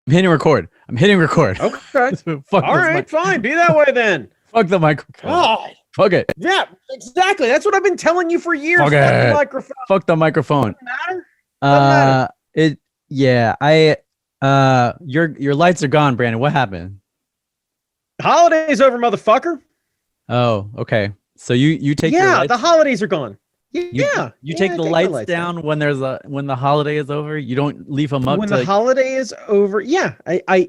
I'm hitting record. Okay. All right, fine. Be that way then. Fuck the microphone. God. Fuck it. Yeah, exactly. That's what I've been telling you for years. Fuck the it. microphone. Fuck the microphone. Doesn't matter. Your lights are gone, Brandon. What happened? Holidays over, motherfucker. Oh, okay. So you take the holidays are gone. You take the lights down when the holiday is over. You don't leave them up when the holiday is over. Yeah,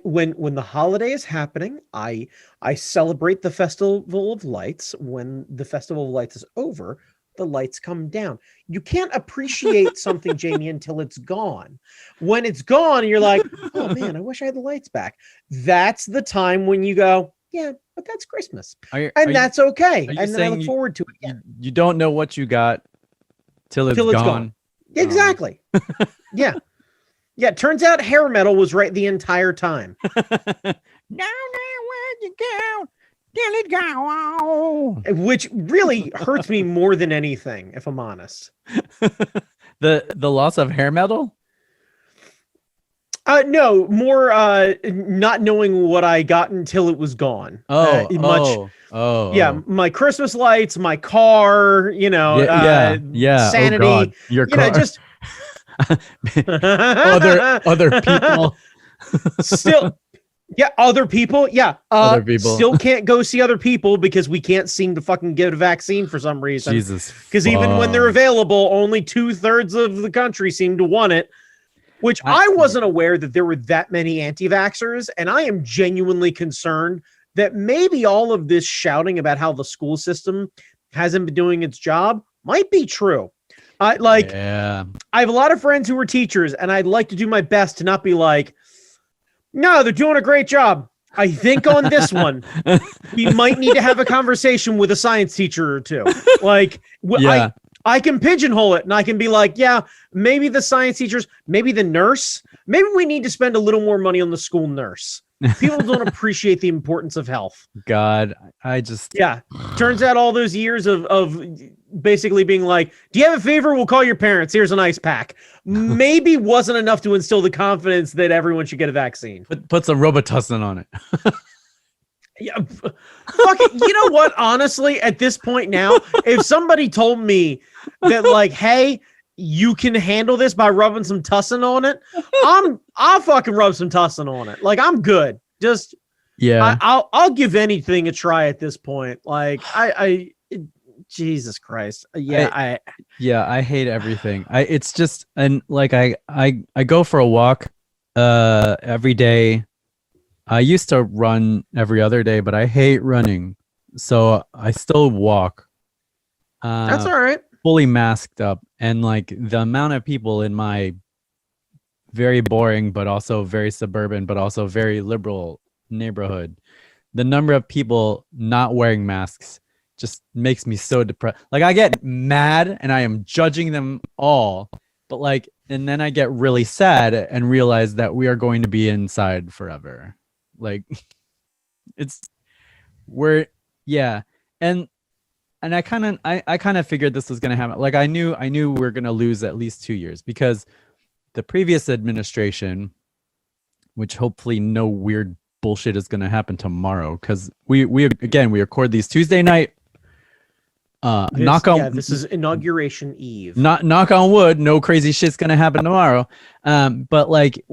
when the holiday is happening, I celebrate the festival of lights. When the festival of lights is over, the lights come down. You can't appreciate something, Jamie, until it's gone. When it's gone, you're like, oh man, I wish I had the lights back. That's the time when you go, yeah, but that's Christmas, that's okay. And then I look forward to it again. You don't know what you got till it's gone. Exactly. Yeah. It turns out hair metal was right the entire time. Where'd you go? Till it go. Which really hurts me more than anything, if I'm honest. The loss of hair metal? No, more not knowing what I got until it was gone. Yeah, my Christmas lights, my car, sanity, oh God. Your car. Just other people. Still, yeah, other people, yeah. Other people still can't go see other people because we can't seem to fucking get a vaccine for some reason. Jesus, because even when they're available, only 2/3 of the country seem to want it. Which I wasn't aware that there were that many anti-vaxxers, and I am genuinely concerned that maybe all of this shouting about how the school system hasn't been doing its job might be true. I have a lot of friends who are teachers, and I'd like to do my best to not be like, no, they're doing a great job. I think on this one, we might need to have a conversation with a science teacher or two. I can pigeonhole it and I can be like, yeah, maybe the science teachers, maybe the nurse, maybe we need to spend a little more money on the school nurse. People don't appreciate the importance of health. God, turns out all those years of basically being like, do you have a fever? We'll call your parents. Here's an ice pack. Maybe wasn't enough to instill the confidence that everyone should get a vaccine. Put some Robitussin on it. Yeah, fuck it. You know what? Honestly, at this point now, if somebody told me that, like, hey, you can handle this by rubbing some tussin on it, I'll fucking rub some tussin on it. Like, I'm good. Just I'll give anything a try at this point. Like, Jesus Christ. I hate everything. It's just, and like I go for a walk every day. I used to run every other day, but I hate running. So I still walk. That's all right. Fully masked up. And like the amount of people in my very boring, but also very suburban, but also very liberal neighborhood, the number of people not wearing masks just makes me so depressed. Like I get mad and I am judging them all, but like, and then I get really sad and realize that we are going to be inside forever. Like and I kind of figured this was going to happen. Like I knew we were going to lose at least 2 years because the previous administration, which hopefully no weird bullshit is going to happen tomorrow, because we record these Tuesday night. This is inauguration eve. Knock on wood, no crazy shit's going to happen tomorrow. But like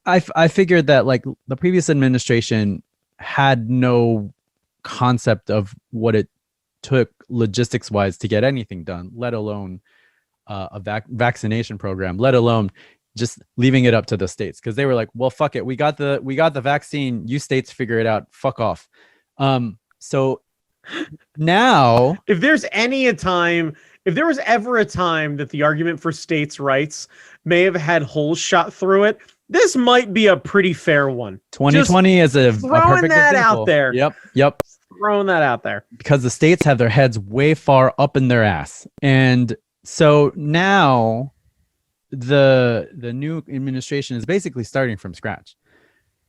I figured that like the previous administration had no concept of what it took logistics wise to get anything done, let alone a vaccination program, let alone just leaving it up to the states. Because they were like, well, fuck it. We got the vaccine. You states figure it out. Fuck off. So now if there was ever a time that the argument for states' rights may have had holes shot through it, this might be a pretty fair one. 2020 is a perfect that example. Out there. Yep. Throwing that out there. Because the states have their heads way far up in their ass. And so now the new administration is basically starting from scratch.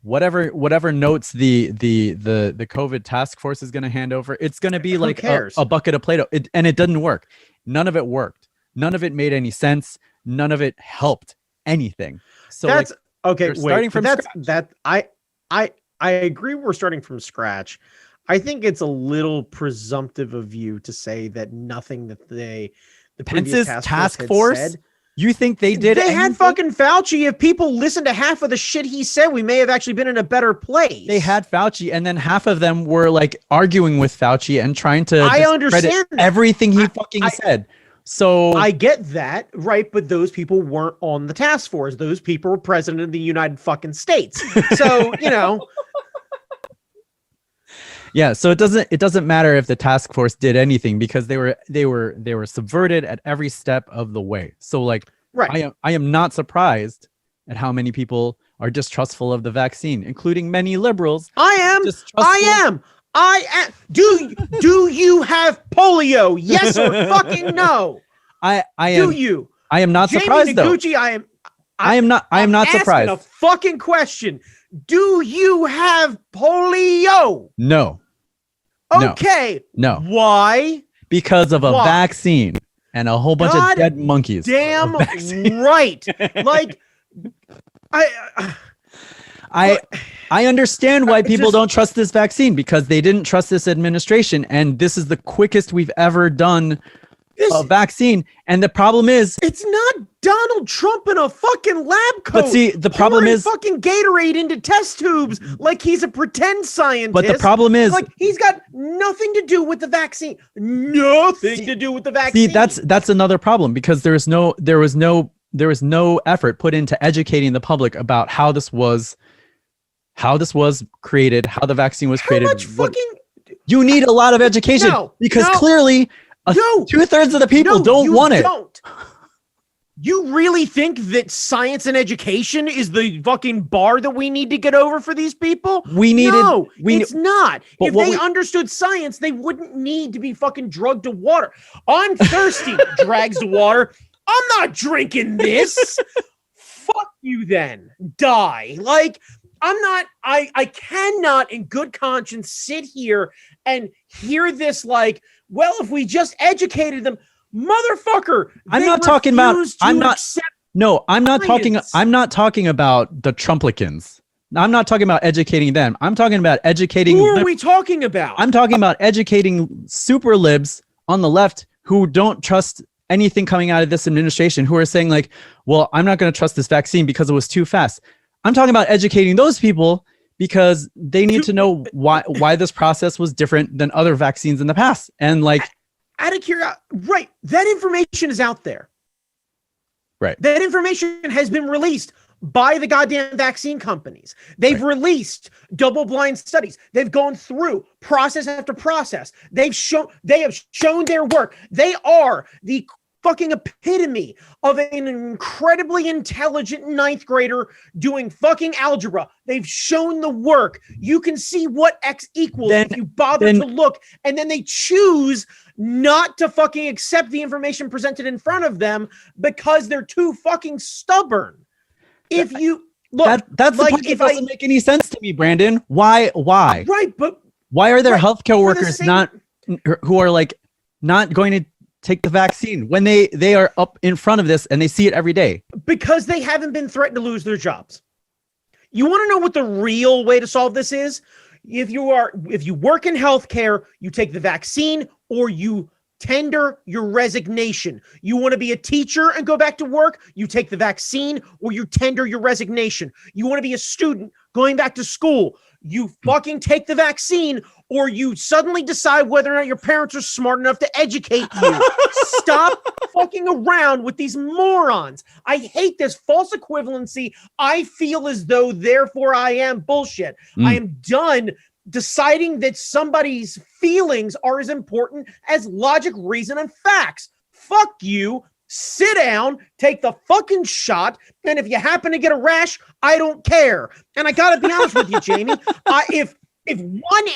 Whatever notes the COVID task force is going to hand over, it's going to be like a bucket of Play-Doh. And it doesn't work. None of it worked. None of it made any sense. None of it helped anything. So Okay, They're starting wait. from That's scratch. that. I agree. We're starting from scratch. I think it's a little presumptive of you to say that nothing that the previous Pence's task force task had force. said. You think they did? They had anything? fucking Fauci. If people listened to half of the shit he said, we may have actually been in a better place. They had Fauci, and then half of them were like arguing with Fauci and trying to I discredit understand that. everything he fucking said. So I get that, right? But those people weren't on the task force. Those people were president of the United fucking States. So, yeah, so it doesn't matter if the task force did anything because they were subverted at every step of the way. So like right. I am not surprised at how many people are distrustful of the vaccine, including many liberals. I am. Do you have polio? Yes or fucking no? I am. Do you? I am not Jamie surprised though. Noguchi, I am not surprised. A fucking question. Do you have polio? No. Okay. No. Why? Because of a vaccine and a whole bunch of dead monkeys. Damn right. Like I understand why people don't trust this vaccine because they didn't trust this administration, and this is the quickest we've ever done a vaccine. And the problem is, it's not Donald Trump in a fucking lab coat. But see, the problem is fucking Gatorade into test tubes like he's a pretend scientist. But the problem is, like he's got nothing to do with the vaccine. Nothing to do with the vaccine. See, that's another problem because there was no effort put into educating the public about how this was created, how the vaccine was created. How much fucking you need a lot of education because clearly 2/3 of the people don't want it. You really think that science and education is the fucking bar that we need to get over for these people? It's not. If they understood science, they wouldn't need to be fucking drugged to water. I'm thirsty, drags to water. I'm not drinking this. Fuck you then. Die. Like, I cannot in good conscience sit here and hear this like, well, if we just educated them, motherfucker. I'm not talking about the Trumplicans. I'm not talking about educating them. I'm talking about educating. Who are we talking about? I'm talking about educating super libs on the left who don't trust anything coming out of this administration, who are saying like, well, I'm not going to trust this vaccine because it was too fast. I'm talking about educating those people because they need to know why this process was different than other vaccines in the past. And like, out of curiosity, right? That information is out there. Right. That information has been released by the goddamn vaccine companies. They've released double-blind studies. They've gone through process after process. They have shown their work. They are the fucking epitome of an incredibly intelligent ninth grader doing fucking algebra. They've shown the work. You can see what X equals if you bother to look, and then they choose not to fucking accept the information presented in front of them because they're too fucking stubborn. If you look, that's like, the part that doesn't make any sense to me, Brandon. Why? Right, but why are there healthcare workers who are like not going to take the vaccine when they are up in front of this and they see it every day? Because they haven't been threatened to lose their jobs. You want to know what the real way to solve this is? If you work in healthcare, you take the vaccine or you tender your resignation. You want to be a teacher and go back to work, you take the vaccine or you tender your resignation. You want to be a student going back to school, you fucking take the vaccine or you suddenly decide whether or not your parents are smart enough to educate you. Stop fucking around with these morons. I hate this false equivalency. I feel as though therefore I am bullshit. I am done deciding that somebody's feelings are as important as logic, reason, and facts. Fuck you. Sit down, take the fucking shot, and if you happen to get a rash, I don't care. And I gotta be honest with you, Jamie, if 1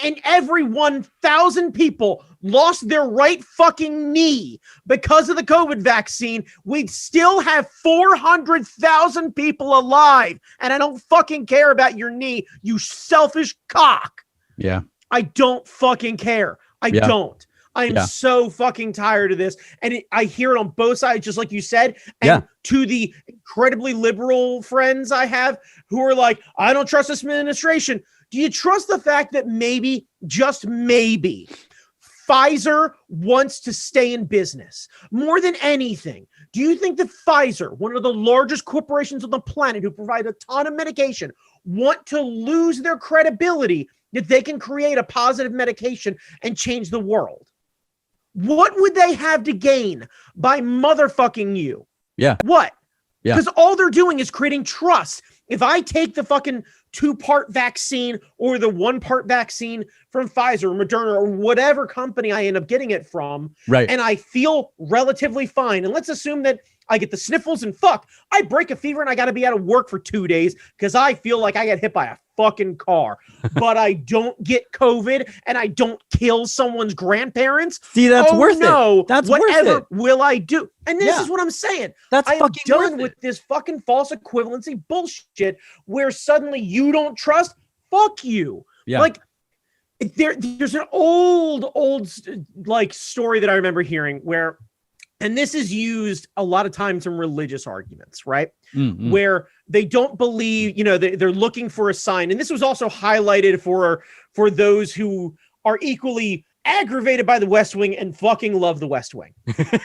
in every 1,000 people lost their right fucking knee because of the COVID vaccine, we'd still have 400,000 people alive. And I don't fucking care about your knee, you selfish cock. Yeah. I don't fucking care. I don't. I'm so fucking tired of this. And I hear it on both sides, just like you said. And to the incredibly liberal friends I have who are like, I don't trust this administration. Do you trust the fact that maybe, just maybe, Pfizer wants to stay in business more than anything? Do you think that Pfizer, one of the largest corporations on the planet who provide a ton of medication, want to lose their credibility that they can create a positive medication and change the world? What would they have to gain by motherfucking you? Yeah. What? Yeah. Because all they're doing is creating trust. If I take the fucking 2-part vaccine or the 1-part vaccine from Pfizer or Moderna or whatever company I end up getting it from, and I feel relatively fine, and let's assume that I get the sniffles and I break a fever and I got to be out of work for 2 days because I feel like I got hit by a fucking car, but I don't get COVID and I don't kill someone's grandparents. See, that's worth it. That's whatever worth it. Will I do? And this is what I'm saying. That's I am fucking done with this fucking false equivalency bullshit where suddenly you don't trust. Fuck you. Yeah. Like there's an old like story that I remember hearing where, and this is used a lot of times in religious arguments, right? Mm-hmm. Where they don't believe, they're looking for a sign. And this was also highlighted for those who are equally aggravated by the West Wing and fucking love the West Wing.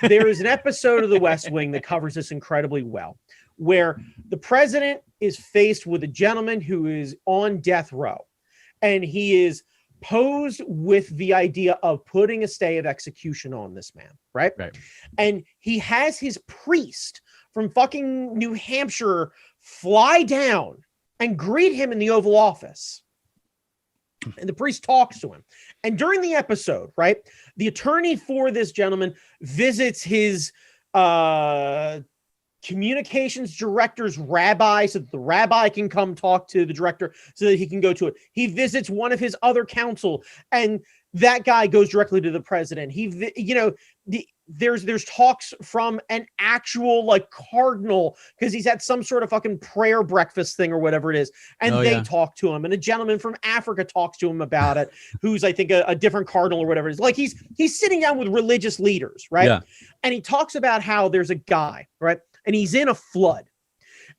There is an episode of the West Wing that covers this incredibly well, where the president is faced with a gentleman who is on death row, and he is posed with the idea of putting a stay of execution on this man, right? And he has his priest from fucking New Hampshire fly down and greet him in the Oval Office. And the priest talks to him. And during the episode, right, the attorney for this gentleman visits his communications director's rabbi so that the rabbi can come talk to the director so that he can go to it. He visits one of his other counsel, and that guy goes directly to the president. There's talks from an actual like cardinal because he's at some sort of fucking prayer breakfast thing or whatever it is. And they talk to him, and a gentleman from Africa talks to him about it, who's I think a different cardinal or whatever it is. Like he's sitting down with religious leaders, right? Yeah. And he talks about how there's a guy, right? And he's in a flood,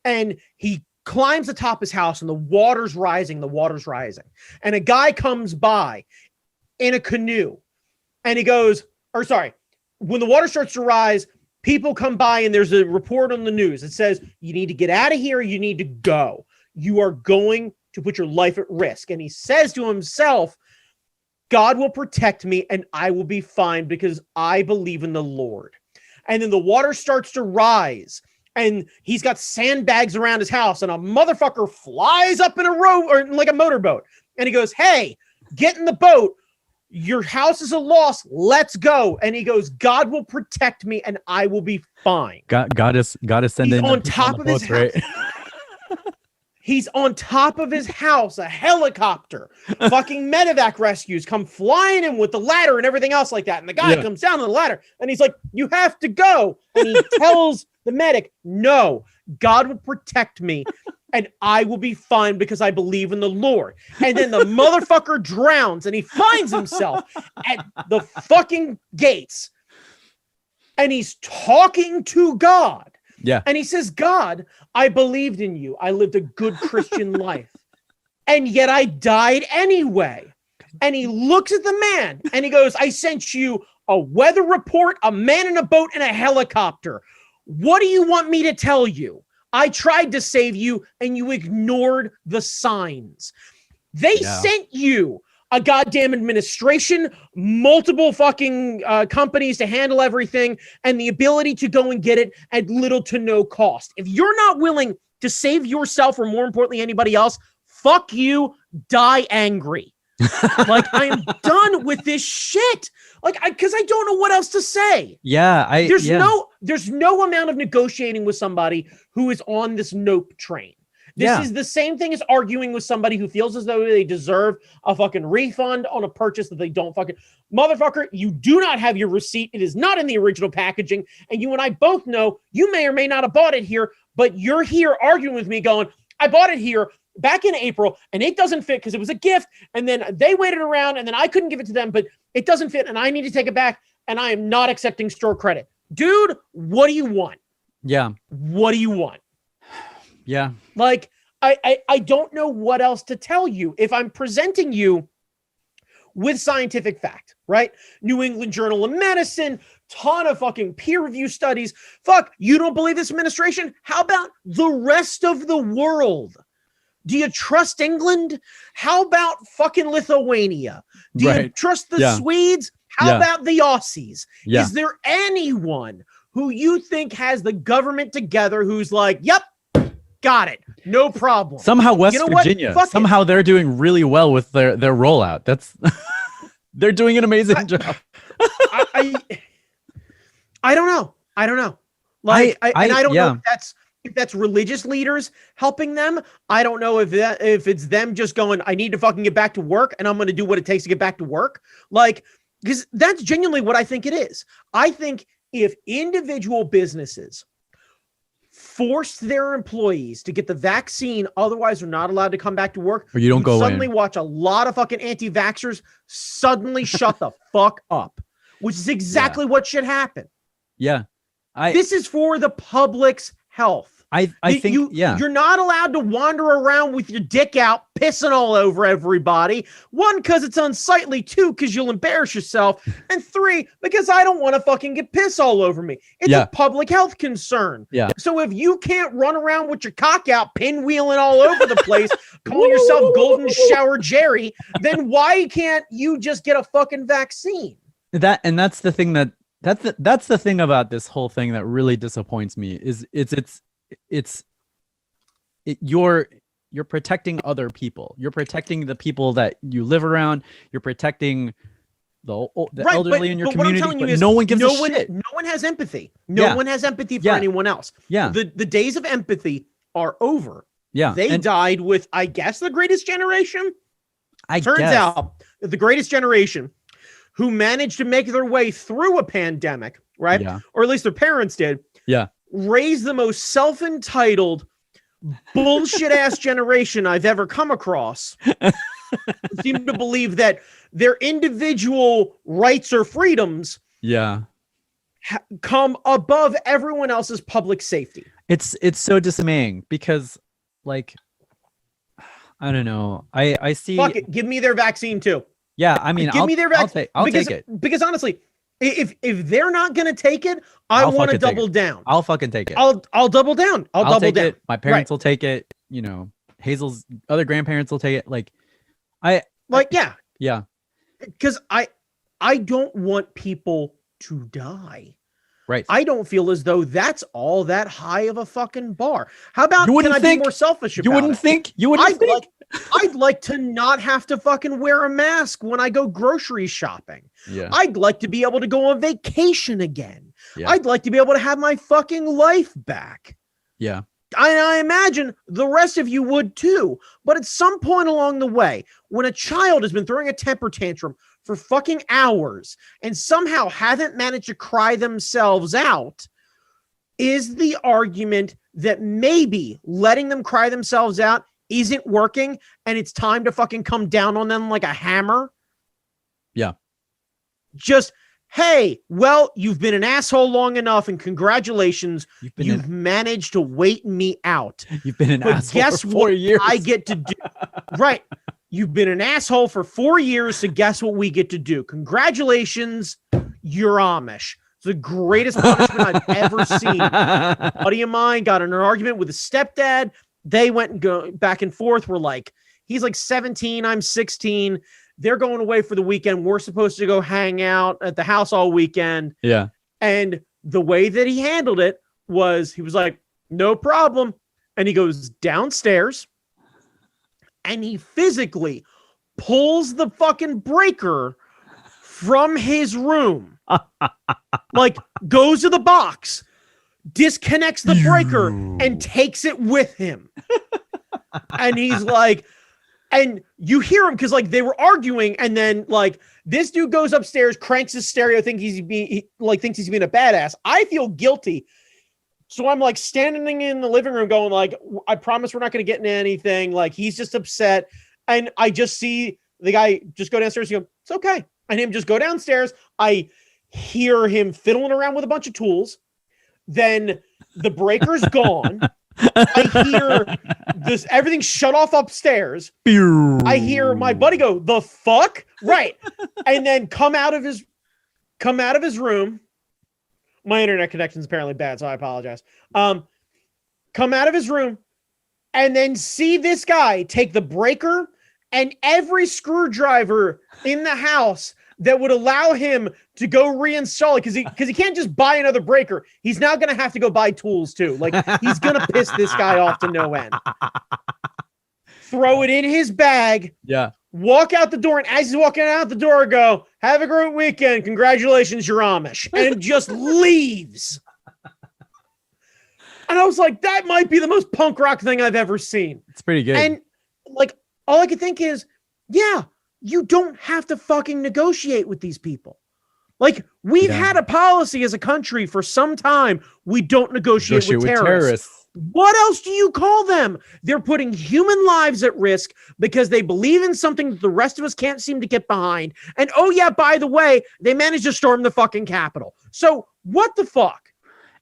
and he climbs atop his house, and the water's rising. And a guy comes by in a canoe, and he goes, when the water starts to rise, people come by, and there's a report on the news that says, you need to get out of here. You need to go. You are going to put your life at risk. And he says to himself, God will protect me and I will be fine because I believe in the Lord. And then the water starts to rise, and he's got sandbags around his house, and a motherfucker flies up in a row or like a motorboat. And he goes, hey, get in the boat. Your house is a loss. Let's go. And he goes, God will protect me and I will be fine. God is sending on top of his house. He's on top of his house, a helicopter, fucking medevac rescues come flying in with the ladder and everything else like that. And the guy comes down on the ladder and he's like, you have to go. And he tells the medic, no, God will protect me and I will be fine because I believe in the Lord. And then the motherfucker drowns and he finds himself at the fucking gates and he's talking to God. Yeah. And he says, God, I believed in you. I lived a good Christian life. And yet I died anyway. And he looks at the man and he goes, I sent you a weather report, a man in a boat, and a helicopter. What do you want me to tell you? I tried to save you and you ignored the signs. They sent you a goddamn administration, multiple fucking companies to handle everything, and the ability to go and get it at little to no cost. If you're not willing to save yourself, or more importantly, anybody else, fuck you, die angry. Like, I am done with this shit. Like, because I don't know what else to say. Yeah, there's no amount of negotiating with somebody who is on this nope train. This is the same thing as arguing with somebody who feels as though they deserve a fucking refund on a purchase that they don't fucking... Motherfucker, you do not have your receipt. It is not in the original packaging. And you and I both know you may or may not have bought it here, but you're here arguing with me going, I bought it here back in April and it doesn't fit because it was a gift. And then they waited around and then I couldn't give it to them. But it doesn't fit and I need to take it back and I am not accepting store credit. Dude, what do you want? Yeah. What do you want? Yeah. Like, I don't know what else to tell you. If I'm presenting you with scientific fact, right? New England Journal of Medicine, ton of fucking peer review studies. Fuck, you don't believe this administration? How about the rest of the world? Do you trust England? How about fucking Lithuania? Do you trust the Swedes? How about the Aussies? Yeah. Is there anyone who you think has the government together who's like, yep, got it, no problem? Somehow West Virginia, somehow they're doing really well with their rollout. That's they're doing an amazing job. I don't know. Like, I don't know if that's religious leaders helping them. I don't know if it's them just going, I need to fucking get back to work and I'm going to do what it takes to get back to work. Like, because that's genuinely what I think it is. I think if individual businesses forced their employees to get the vaccine, otherwise they're not allowed to come back to work, or you don't go suddenly watch a lot of fucking anti-vaxxers suddenly shut the fuck up, which is exactly what should happen. Yeah. This is for the public's health. I think you're not allowed to wander around with your dick out, pissing all over everybody. 1, because it's unsightly. 2, because you'll embarrass yourself. And 3, because I don't want to fucking get piss all over me. It's a public health concern. Yeah. So if you can't run around with your cock out, pinwheeling all over the place, calling yourself Golden Shower Jerry, then why can't you just get a fucking vaccine? That's the thing that's the thing about this whole thing that really disappoints me is you're protecting other people. You're protecting the people that you live around. You're protecting the elderly in your community, but no one gives a shit. No one has empathy. No one has empathy for anyone else. Yeah. The days of empathy are over. Yeah. They died with, I guess, the Greatest Generation. Turns guess. out the Greatest Generation, who managed to make their way through a pandemic, right? Yeah. Or at least their parents did. Yeah. Raised the most self-entitled bullshit ass generation I've ever come across. Seem to believe that their individual rights or freedoms come above everyone else's public safety. It's so dismaying because, like, I don't know. I see. Fuck it, give me their vaccine too. Yeah, I mean, give me their vaccine. I'll take it. Because honestly, if they're not gonna take it, I want to double down. I'll fucking take it. I'll double down. I'll double down. My parents will take it. You know, Hazel's other grandparents will take it. Yeah. Because I don't want people to die. Right. I don't feel as though that's all that high of a fucking bar. How about can I be more selfish about it? You wouldn't think. I'd like to not have to fucking wear a mask when I go grocery shopping. Yeah. I'd like to be able to go on vacation again. Yeah. I'd like to be able to have my fucking life back. Yeah. I imagine the rest of you would too. But at some point along the way, when a child has been throwing a temper tantrum for fucking hours and somehow haven't managed to cry themselves out, is the argument that maybe letting them cry themselves out isn't working and it's time to fucking come down on them like a hammer? Yeah. Just, hey, well, you've been an asshole long enough and congratulations, you've managed to wait me out. You've been an asshole guess for 4 years. I get to do? Right. You've been an asshole for 4 years, so guess what we get to do? Congratulations, you're Amish. It's the greatest punishment I've ever seen. A buddy of mine got in an argument with his stepdad. They went and go back and forth. We're like, he's like 17, I'm 16. They're going away for the weekend. We're supposed to go hang out at the house all weekend. Yeah. And the way that he handled it was he was like, no problem. And he goes downstairs and he physically pulls the fucking breaker from his room. Like goes to the box, disconnects the breaker and takes it with him. And he's like, and you hear him because like they were arguing, and then like this dude goes upstairs, cranks his stereo, thinks he's being a badass. I feel guilty. So I'm like standing in the living room going like, I promise we're not going to get into anything. Like he's just upset. And I just see The guy just go downstairs. You go, it's okay. And him just go downstairs. I hear him fiddling around with a bunch of tools. Then the breaker's gone. I hear this, everything shut off upstairs. I hear my buddy go, the fuck? Right. And then come out of his room. My internet connection is apparently bad, so I apologize. Come out of his room and then see this guy take the breaker and every screwdriver in the house that would allow him to go reinstall it, because he can't just buy another breaker. He's now going to have to go buy tools too. Like, he's going to piss this guy off to no end. Throw it in his bag. Yeah. Walk out the door, and as he's walking out the door, go, have a great weekend. Congratulations, you're Amish. And just leaves. And I was like, that might be the most punk rock thing I've ever seen. It's pretty good. And like, all I could think is, yeah, you don't have to fucking negotiate with these people. Like, we've had a policy as a country for some time. We don't negotiate with terrorists. What else do you call them? They're putting human lives at risk because they believe in something that the rest of us can't seem to get behind. And oh yeah, by the way, they managed to storm the fucking Capitol. So what the fuck?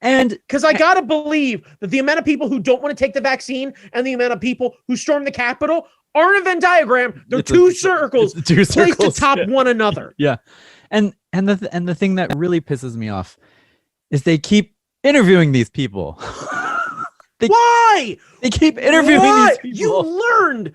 And because I gotta believe that the amount of people who don't want to take the vaccine and the amount of people who storm the Capitol aren't a Venn diagram. They're two circles placed atop one another. Yeah. And the thing that really pisses me off is they keep interviewing these people. Why? They keep interviewing these people. You learned.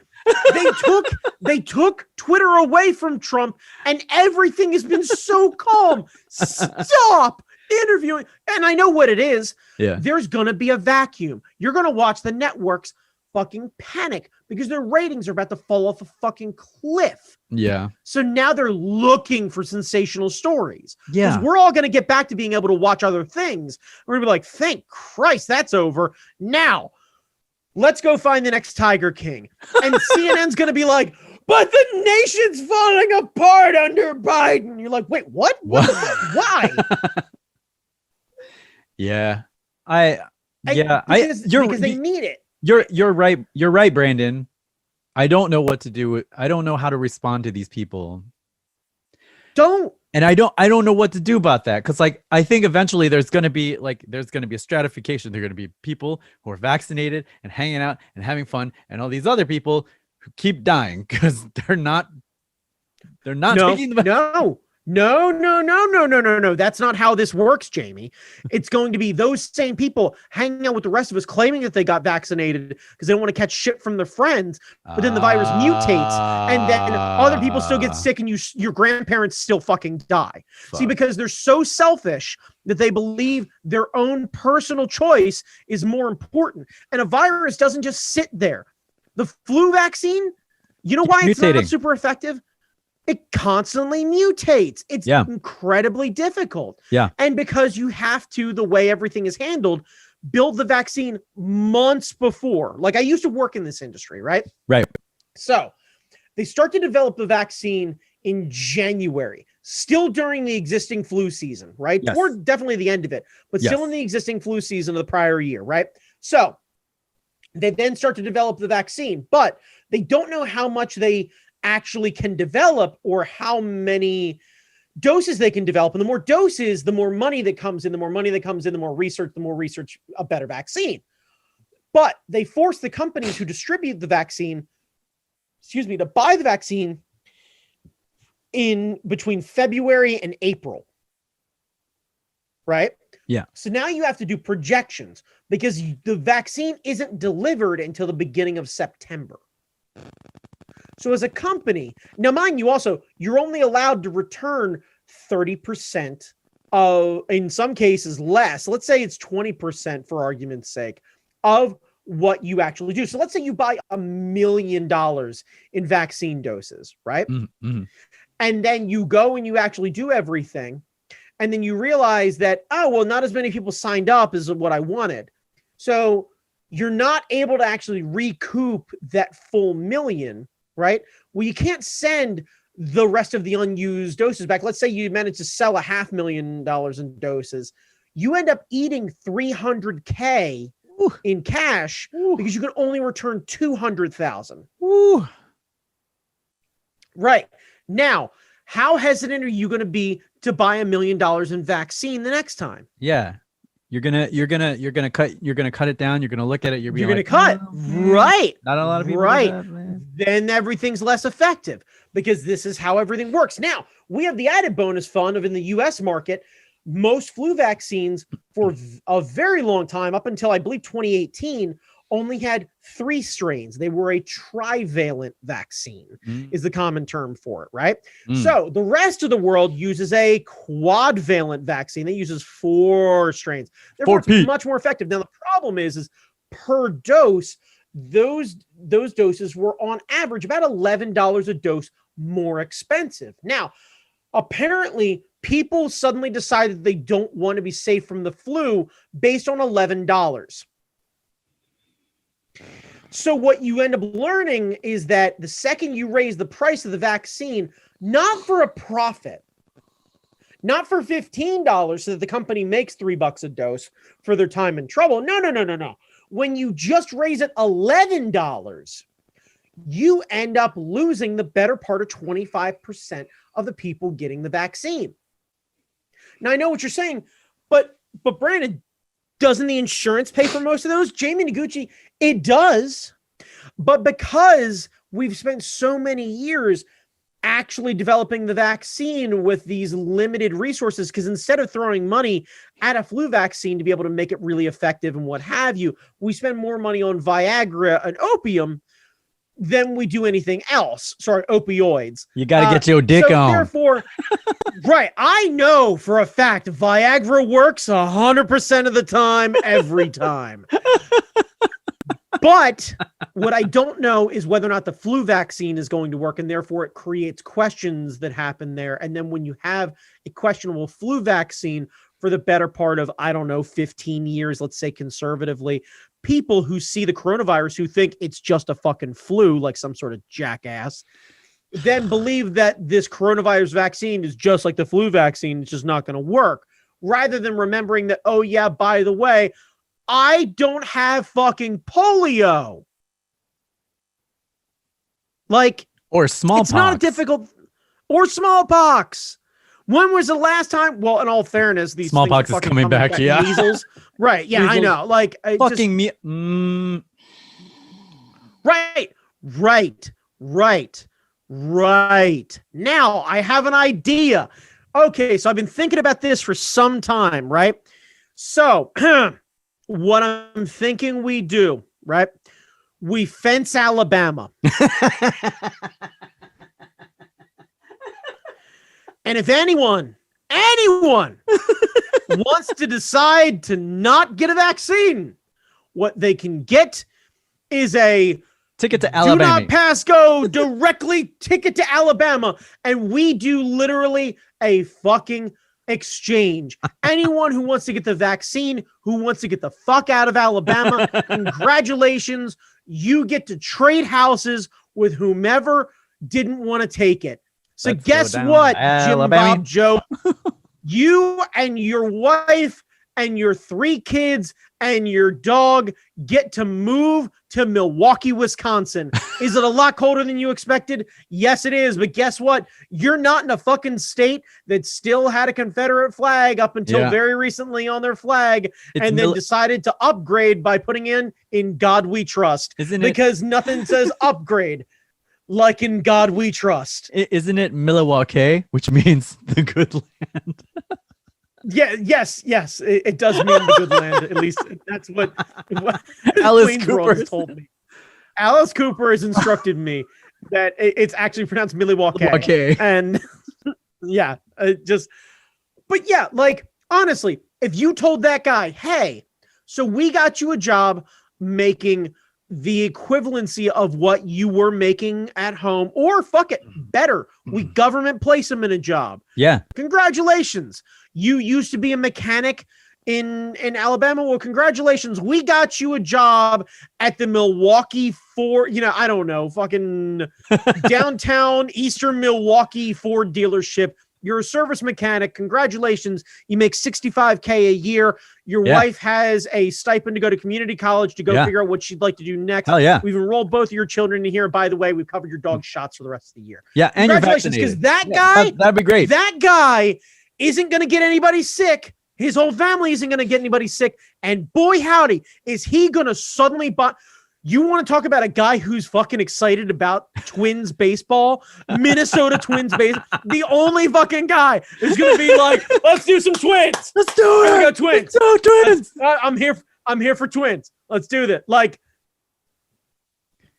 They took Twitter away from Trump, and everything has been so calm. Stop interviewing. And I know what it is. Yeah. There's gonna be a vacuum. You're gonna watch the networks fucking panic because their ratings are about to fall off a fucking cliff. Yeah. So now they're looking for sensational stories. Yeah. Because we're all going to get back to being able to watch other things. We're going to be like, thank Christ that's over. Now, let's go find the next Tiger King. And CNN's going to be like, but the nation's falling apart under Biden. You're like, wait, what? Why? Yeah. Because they need it. You're right. You're right, Brandon. I don't know what to do. I don't know how to respond to these people. And I don't know what to do about that. Cause like, I think eventually there's going to be a stratification. There're going to be people who are vaccinated and hanging out and having fun, and all these other people who keep dying because they're not taking the vaccine. No. That's not how this works, Jamie. It's going to be those same people hanging out with the rest of us claiming that they got vaccinated because they don't want to catch shit from their friends. But then the virus mutates, and then other people still get sick, and your grandparents still fucking die. Fuck. See, because they're so selfish that they believe their own personal choice is more important. And a virus doesn't just sit there. The flu vaccine, you know why it's not super effective? It constantly mutates. It's incredibly difficult. Yeah. And because you have to, the way everything is handled, build the vaccine months before. Like, I used to work in this industry, right? Right. So they start to develop the vaccine in January, still during the existing flu season, right? Yes. Or definitely the end of it, but still in the existing flu season of the prior year, right? So they then start to develop the vaccine, but they don't know how much they actually can develop or how many doses they can develop. And the more doses, the more money that comes in, the more research, a better vaccine. But they force the companies who distribute the vaccine, to buy the vaccine in between February and April. Right? Yeah. So now you have to do projections because the vaccine isn't delivered until the beginning of September. So as a company, now mind you also, you're only allowed to return 30% of, in some cases less, let's say it's 20% for argument's sake, of what you actually do. So let's say you buy $1 million in vaccine doses, right? Mm-hmm. And then you go and you actually do everything. And then you realize that, oh, well, not as many people signed up as what I wanted. So you're not able to actually recoup that full million. Right? Well, you can't send the rest of the unused doses back. Let's say you manage to sell $500,000 in doses. You end up eating $300K in cash because you can only return $200,000. Right. Now, how hesitant are you going to be to buy $1 million in vaccine the next time? Yeah. You're gonna cut it down. You're gonna look at it. You're gonna like, cut. "Oh, Right. Not a lot of people do Right. that, man." Then everything's less effective because this is how everything works. Now, we have the added bonus fun of in the US market, most flu vaccines for a very long time, up until I believe 2018, only had 3 strains. They were a trivalent vaccine, is the common term for it, right? So the rest of the world uses a quadvalent vaccine that uses 4 strains. Therefore, it's much more effective. Now, the problem is per dose, those doses were on average about $11 a dose more expensive. Now, apparently, people suddenly decided they don't want to be safe from the flu based on $11. So what you end up learning is that the second you raise the price of the vaccine, not for a profit, not for $15 so that the company makes $3 a dose for their time and trouble. No. When you just raise it $11, you end up losing the better part of 25% of the people getting the vaccine. Now, I know what you're saying, but Brandon, doesn't the insurance pay for most of those? Jamie Noguchi, it does. But because we've spent so many years actually developing the vaccine with these limited resources, because instead of throwing money at a flu vaccine to be able to make it really effective and what have you, we spend more money on Viagra and opium than we do anything else. Sorry, opioids. You got to get your dick on. Therefore, right. I know for a fact Viagra works 100% of the time, every time. But what I don't know is whether or not the flu vaccine is going to work, and therefore it creates questions that happen there. And then when you have a questionable flu vaccine for the better part of, 15 years, let's say conservatively, people who see the coronavirus who think it's just a fucking flu, like some sort of jackass, then believe that this coronavirus vaccine is just like the flu vaccine. It's just not going to work, rather than remembering that, oh yeah, by the way, I don't have fucking polio. Or smallpox. It's not a difficult, or smallpox. When was the last time? Well, in all fairness, these smallpox is coming back. Yeah. Measles. Right. Yeah, measles. I know. Right. Now I have an idea. Okay. So I've been thinking about this for some time. Right. So what I'm thinking we do, right? We fence Alabama. And if anyone wants to decide to not get a vaccine, what they can get is a ticket to Alabama. Do not pass go directly ticket to Alabama. And we do literally a fucking exchange. Anyone who wants to get the vaccine, who wants to get the fuck out of Alabama, congratulations. You get to trade houses with whomever didn't want to take it. So let's guess what, Jim Bob Joe? You and your wife and your 3 kids and your dog get to move to Milwaukee, Wisconsin. Is it a lot colder than you expected? Yes, it is. But guess what? You're not in a fucking state that still had a Confederate flag up until very recently on their flag, and then decided to upgrade by putting in God We Trust. Because nothing says upgrade like in God We Trust. Isn't it Milwaukee, which means the good land? Yes. It does mean the good land. At least that's what Alice Cooper has told me. Alice Cooper has instructed me that it's actually pronounced Milwaukee. And honestly, if you told that guy, hey, so we got you a job making the equivalency of what you were making at home, or fuck it, better, we government place him in a job. Yeah. Congratulations. You used to be a mechanic in Alabama. Well, congratulations. We got you a job at the Milwaukee Ford, fucking downtown Eastern Milwaukee Ford dealership You're a service mechanic. Congratulations. You make $65K a year. Your wife has a stipend to go to community college to go figure out what she'd like to do next. Hell yeah. We've enrolled both of your children in here. By the way, we've covered your dog's shots for the rest of the year. Yeah, and you're congratulations, because vaccinated. that guy, that'd be great. That guy isn't going to get anybody sick. His whole family isn't going to get anybody sick. And boy, howdy, is he going to suddenly buy. You want to talk about a guy who's fucking excited about Twins baseball, Minnesota Twins baseball? The only fucking guy is going to be like, let's do some Twins. Let's do it. Go Twins. Let's do Twins. I'm here for Twins. Let's do that. Like,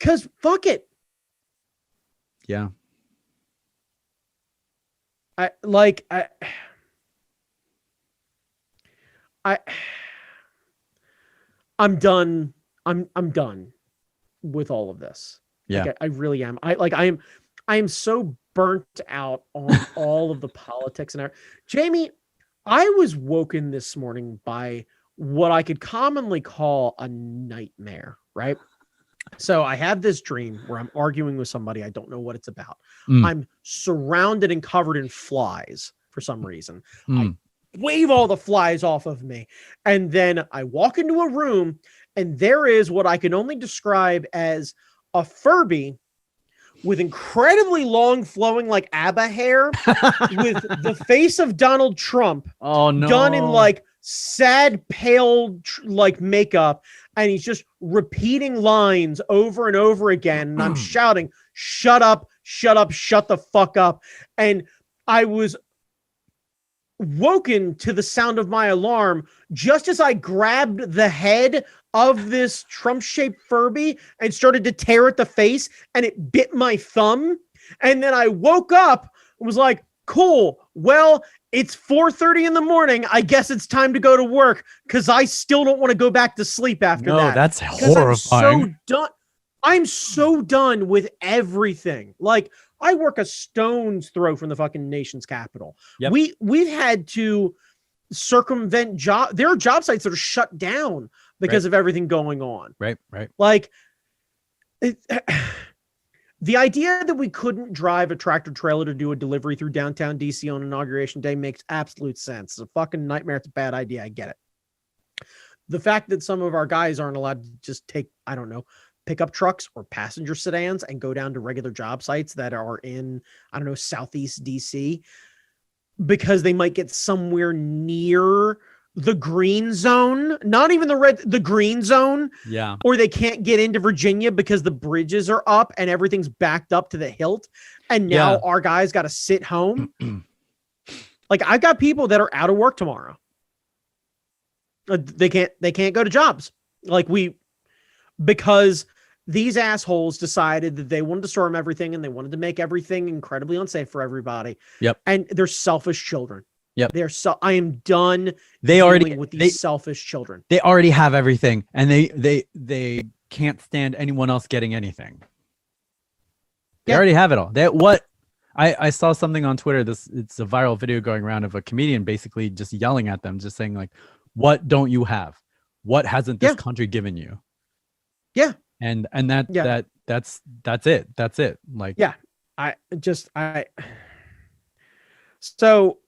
cause fuck it. Yeah. I'm done. I'm done with all of this. Yeah. Like, I really am. I am so burnt out on all of the politics and everything. Jamie, I was woken this morning by what I could commonly call a nightmare, right? So I have this dream where I'm arguing with somebody. I don't know what it's about. I'm surrounded and covered in flies for some reason. I wave all the flies off of me. And then I walk into a room and there is what I can only describe as a Furby with incredibly long flowing like ABBA hair with the face of Donald Trump done in like sad, pale like makeup. And he's just repeating lines over and over again. And I'm shouting, shut up, shut up, shut the fuck up. And I was woken to the sound of my alarm just as I grabbed the head of this Trump-shaped Furby and started to tear at the face, and it bit my thumb. And then I woke up and was like, cool, well, it's 4:30 in the morning. I guess it's time to go to work because I still don't want to go back to sleep after that. No, that's horrifying. I'm so done with everything. Like, I work a stone's throw from the fucking nation's capital. Yep. We've had to circumvent there are job sites that are shut down because of everything going on. Right. Like, the idea that we couldn't drive a tractor trailer to do a delivery through downtown DC on Inauguration Day makes absolute sense. It's a fucking nightmare. It's a bad idea. I get it. The fact that some of our guys aren't allowed to just take, I don't know, pickup trucks or passenger sedans and go down to regular job sites that are in, I don't know, Southeast DC, because they might get somewhere near the green zone, not even the green zone. Yeah. Or they can't get into Virginia because the bridges are up and everything's backed up to the hilt. And now our guys got to sit home. Like, I've got people that are out of work tomorrow. They can't go to jobs. Because these assholes decided that they wanted to storm everything and they wanted to make everything incredibly unsafe for everybody. Yep. And they're selfish children. Yep. I am done with these selfish children. They already have everything, and they can't stand anyone else getting anything. They already have it all. I saw something on Twitter. It's a viral video going around of a comedian basically just yelling at them, just saying like, "What don't you have? What hasn't this country given you?" Yeah. And that's it. That's it. Like, so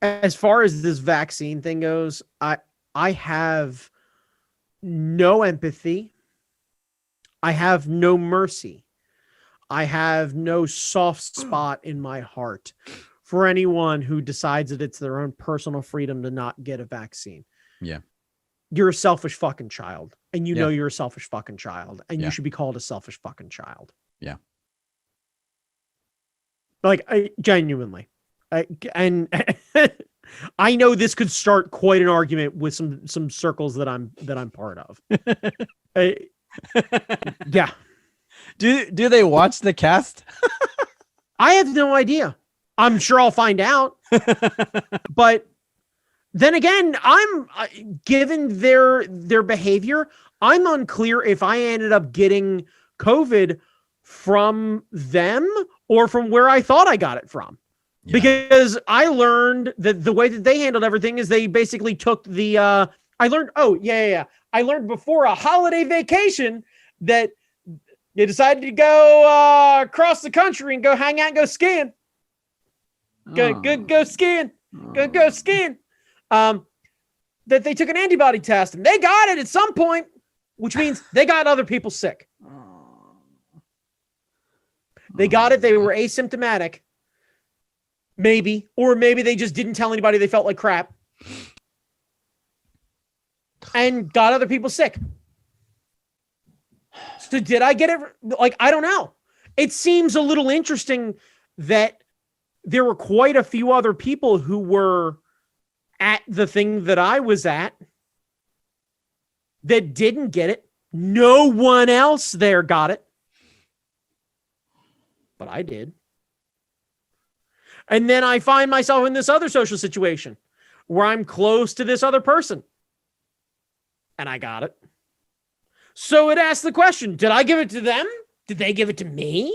as far as this vaccine thing goes, I have no empathy. I have no mercy. I have no soft spot in my heart for anyone who decides that it's their own personal freedom to not get a vaccine. Yeah. You're a selfish fucking child, and you know you're a selfish fucking child, and you should be called a selfish fucking child. Yeah. Like, genuinely. And I know this could start quite an argument with some circles that I'm part of. Yeah. Do they watch the cast? I have no idea. I'm sure I'll find out. But then again, I'm given their behavior, I'm unclear if I ended up getting COVID from them or from where I thought I got it from. Yeah. Because I learned that the way that they handled everything is they basically took I learned before a holiday vacation that they decided to go across the country and go hang out and go skiing. Go skiing. Go skiing. That they took an antibody test and they got it at some point, which means they got other people sick. They got it. They were asymptomatic. Maybe. Or maybe they just didn't tell anybody they felt like crap. And got other people sick. So did I get it? Like, I don't know. It seems a little interesting that there were quite a few other people who were at the thing that I was at that didn't get it. No one else there got it. But I did. And then I find myself in this other social situation where I'm close to this other person. And I got it. So it asks the question, did I give it to them? Did they give it to me?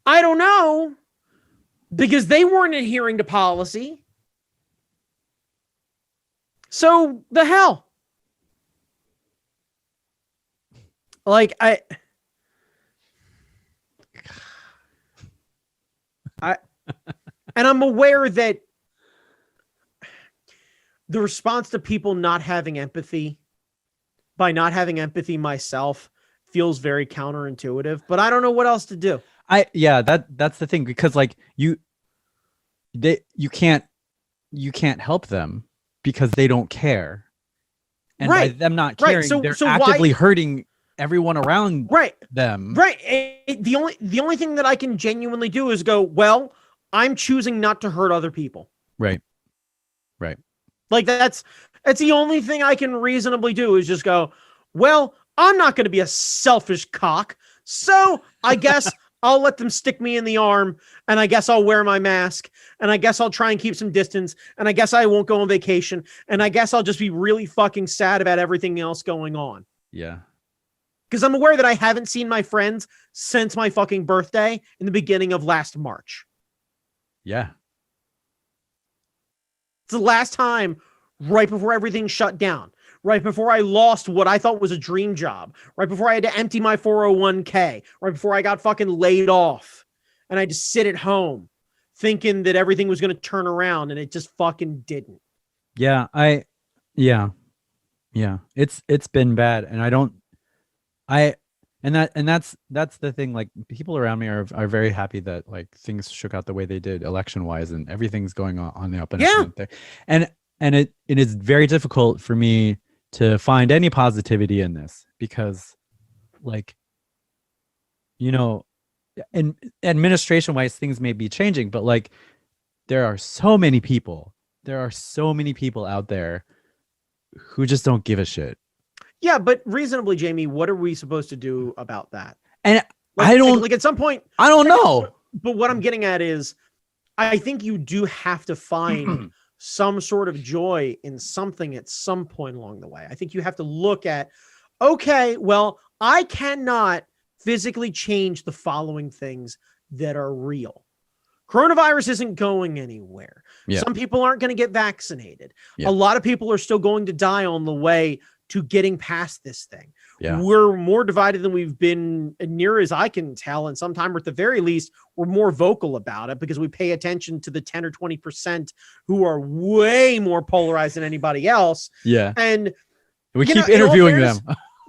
I don't know. Because they weren't adhering to policy. So the hell. Like, and I'm aware that the response to people not having empathy, by not having empathy myself, feels very counterintuitive, but I don't know what else to do. That's the thing, because like you can't help them because they don't care. And by them not caring, they're actively hurting everyone around them. The only thing that I can genuinely do is go, well, I'm choosing not to hurt other people. Right. Like that's the only thing I can reasonably do is just go, well, I'm not going to be a selfish cock. So I guess I'll let them stick me in the arm, and I guess I'll wear my mask, and I guess I'll try and keep some distance, and I guess I won't go on vacation, and I guess I'll just be really fucking sad about everything else going on. Yeah. Because I'm aware that I haven't seen my friends since my fucking birthday in the beginning of last March. Yeah. It's the last time right before everything shut down, right before I lost what I thought was a dream job, right before I had to empty my 401k, right before I got fucking laid off and I had to sit at home thinking that everything was going to turn around, and it just fucking didn't. Yeah. It's been bad. And that's the thing. Like, people around me are very happy that like things shook out the way they did election wise, and everything's going on the up and up there. And it is very difficult for me to find any positivity in this, because like, you know, and administration wise things may be changing, but like there are so many people out there who just don't give a shit. Yeah, but reasonably, Jamie, what are we supposed to do about that? And I don't like at some point. I don't know. But what I'm getting at is, I think you do have to find some sort of joy in something at some point along the way. I think you have to look at, okay, well, I cannot physically change the following things that are real. Coronavirus isn't going anywhere. Yeah. Some people aren't going to get vaccinated. Yeah. A lot of people are still going to die on the way to getting past this thing. Yeah. We're more divided than we've been, near as I can tell, and sometime, or at the very least, we're more vocal about it because we pay attention to the 10 or 20% who are way more polarized than anybody else. Yeah. And we keep interviewing them.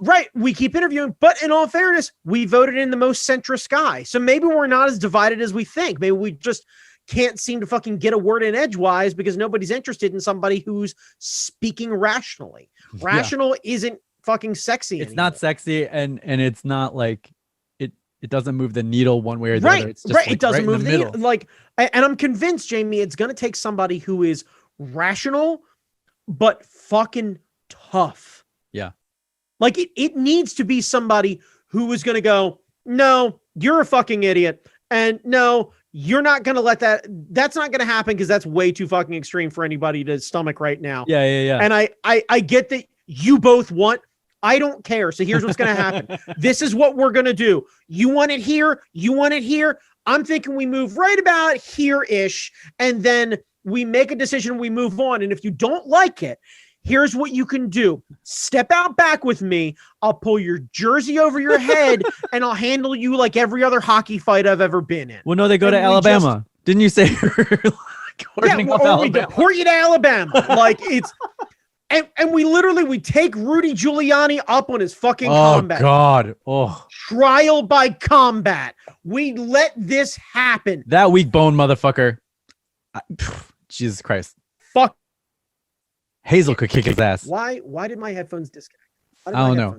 Right. We keep interviewing, but in all fairness, we voted in the most centrist guy. So maybe we're not as divided as we think. Maybe we just can't seem to fucking get a word in edgewise because nobody's interested in somebody who's speaking rationally. Rational isn't fucking sexy. It's not sexy, and it's not like it doesn't move the needle one way or the other. It's just like it doesn't move the middle. Like, and I'm convinced, Jamie, it's going to take somebody who is rational but fucking tough. Yeah. Like it needs to be somebody who is going to go, no, you're a fucking idiot. And no, you're not going to let that's not going to happen because that's way too fucking extreme for anybody to stomach right now. Yeah. And I get that you both want, I don't care. So here's what's going to happen. This is what we're going to do. You want it here. You want it here. I'm thinking we move right about here-ish. And then we make a decision. We move on. And if you don't like it, Here's what you can do. Step out back with me. I'll pull your jersey over your head and I'll handle you like every other hockey fight I've ever been in. Well, no, they go to Alabama. Didn't you say? We deport you to Alabama. Like it's, and we take Rudy Giuliani up on his fucking combat. Oh God. Oh. Trial by combat. We let this happen. That weak bone motherfucker. Jesus Christ. Fuck. Hazel could kick his ass. Why did my headphones disconnect? I don't know.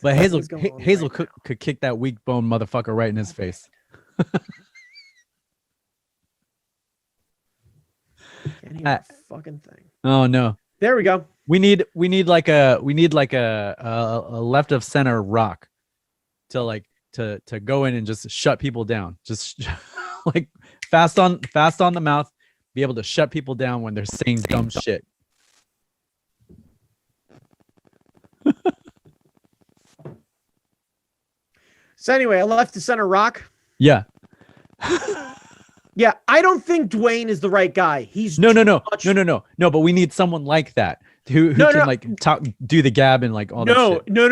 But Hazel could kick that weak bone motherfucker right in his face. Can't hear a fucking thing. Oh no. There we go. We need like a left of center rock to go in and just shut people down. Just like fast on the mouth, be able to shut people down when they're saying dumb shit. So anyway, I left the center rock. Yeah. Yeah, I don't think Dwayne is the right guy. He's no. But we need someone like that who can like talk, do the gab and like all that shit. No.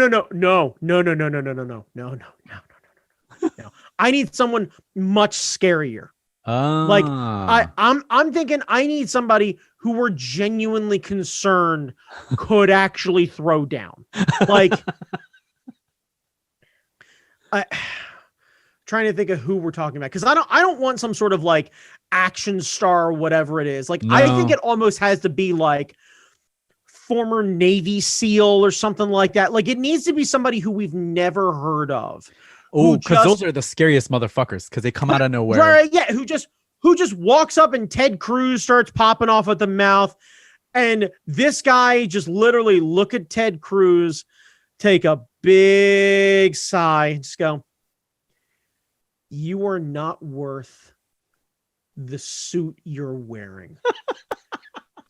I need someone much scarier. Like I'm thinking I need somebody who we're genuinely concerned could actually throw down. Like trying to think of who we're talking about, because I don't want some sort of like action star or whatever it is. Like I think it almost has to be like former Navy SEAL or something like that. Like it needs to be somebody who we've never heard of. Oh, because those are the scariest motherfuckers because they come out of nowhere. Right, yeah. Who just walks up and Ted Cruz starts popping off at the mouth. And this guy just literally look at Ted Cruz, take a big sigh, and just go, "You are not worth the suit you're wearing."